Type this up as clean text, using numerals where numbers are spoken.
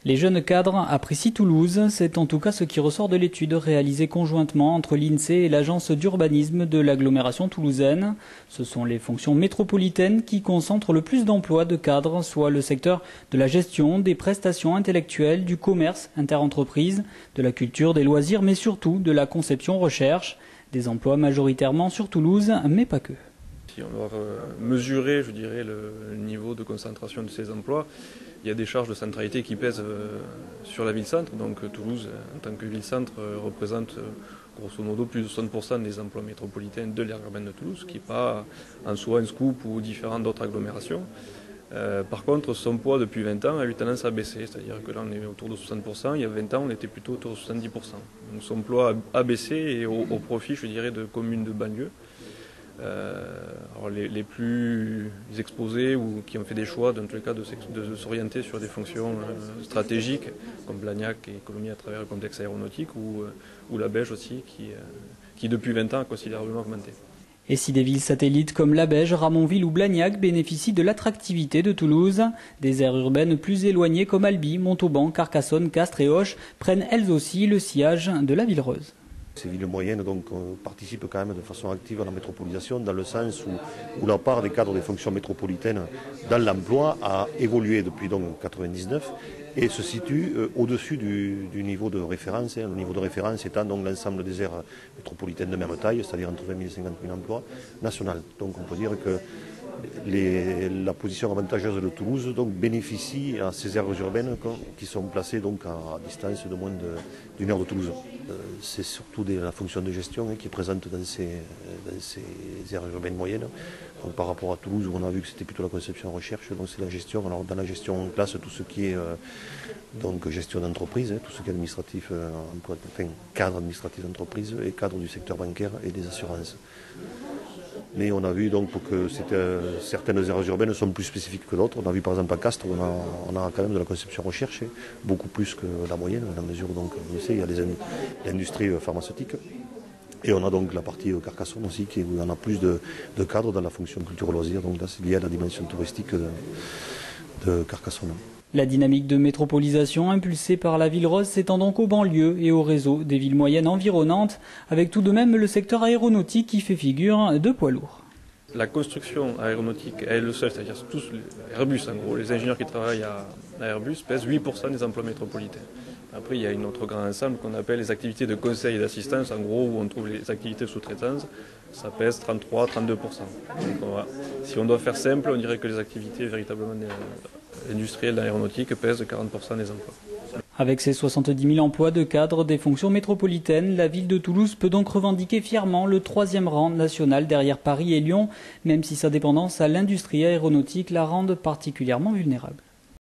Les jeunes cadres apprécient Toulouse, c'est en tout cas ce qui ressort de l'étude réalisée conjointement entre l'INSEE et l'agence d'urbanisme de l'agglomération toulousaine. Ce sont les fonctions métropolitaines qui concentrent le plus d'emplois de cadres, soit le secteur de la gestion, des prestations intellectuelles, du commerce interentreprise, de la culture, des loisirs, mais surtout de la conception-recherche. Des emplois majoritairement sur Toulouse, mais pas que. Si on doit mesurer, je dirais, le niveau de concentration de ces emplois, il y a des charges de centralité qui pèsent sur la ville-centre. Donc Toulouse, en tant que ville-centre, représente grosso modo plus de 60% des emplois métropolitains de l'aire urbaine de Toulouse, qui n'est pas en soi un scoop ou différent d'autres agglomérations. Par contre, son poids depuis 20 ans a eu tendance à baisser, c'est-à-dire que là on est autour de 60%, il y a 20 ans on était plutôt autour de 70%. Donc son poids a baissé et au profit, je dirais, de communes de banlieue. Alors les plus exposés ou qui ont fait des choix, dans tous les cas, de s'orienter sur des fonctions stratégiques, comme Blagnac et Colomiers à travers le complexe aéronautique, ou la Beige aussi, qui depuis 20 ans a considérablement augmenté. Et si des villes satellites comme la Beige, Ramonville ou Blagnac bénéficient de l'attractivité de Toulouse, des aires urbaines plus éloignées comme Albi, Montauban, Carcassonne, Castres et Auch prennent elles aussi le sillage de la Villereuse. Ces villes moyennes donc, participent quand même de façon active à la métropolisation dans le sens où la part des cadres des fonctions métropolitaines dans l'emploi a évolué depuis donc 1999 et se situe au-dessus du niveau de référence. Le niveau de référence étant donc l'ensemble des aires métropolitaines de même taille, c'est-à-dire entre 20 000 et 50 000 emplois nationaux. Donc on peut dire que la position avantageuse de Toulouse donc, bénéficie à ces aires urbaines qui sont placées donc, à distance de moins d'une heure de Toulouse. C'est surtout la fonction de gestion qui est présente dans ces aires urbaines moyennes. Donc, par rapport à Toulouse où on a vu que c'était plutôt la conception-recherche, donc c'est la gestion. Alors dans la gestion on place tout ce qui est donc, gestion d'entreprise, tout ce qui est administratif, cadre administratif d'entreprise et cadre du secteur bancaire et des assurances. Mais on a vu donc que certaines aires urbaines sont plus spécifiques que d'autres. On a vu par exemple à Castres, on a quand même de la conception recherche, beaucoup plus que la moyenne, dans la mesure où donc, on sait, il y a l'industrie pharmaceutique. Et on a donc la partie Carcassonne aussi, où on a plus de cadres dans la fonction culture-loisir. Donc là, c'est lié à la dimension touristique de Carcassonne. La dynamique de métropolisation impulsée par la ville rose s'étend donc aux banlieues et au réseau des villes moyennes environnantes, avec tout de même le secteur aéronautique qui fait figure de poids lourd. La construction aéronautique, elle le seul, c'est-à-dire tous les Airbus en gros, les ingénieurs qui travaillent à Airbus pèsent 8% des emplois métropolitains. Après, il y a un autre grand ensemble qu'on appelle les activités de conseil et d'assistance, en gros, où on trouve les activités de sous-traitance, ça pèse 33-32%. Donc, si on doit faire simple, on dirait que les activités véritablement industrielles d'aéronautique pèsent 40% des emplois. Avec ses 70 000 emplois de cadres des fonctions métropolitaines, la ville de Toulouse peut donc revendiquer fièrement le 3e rang national derrière Paris et Lyon, même si sa dépendance à l'industrie aéronautique la rende particulièrement vulnérable.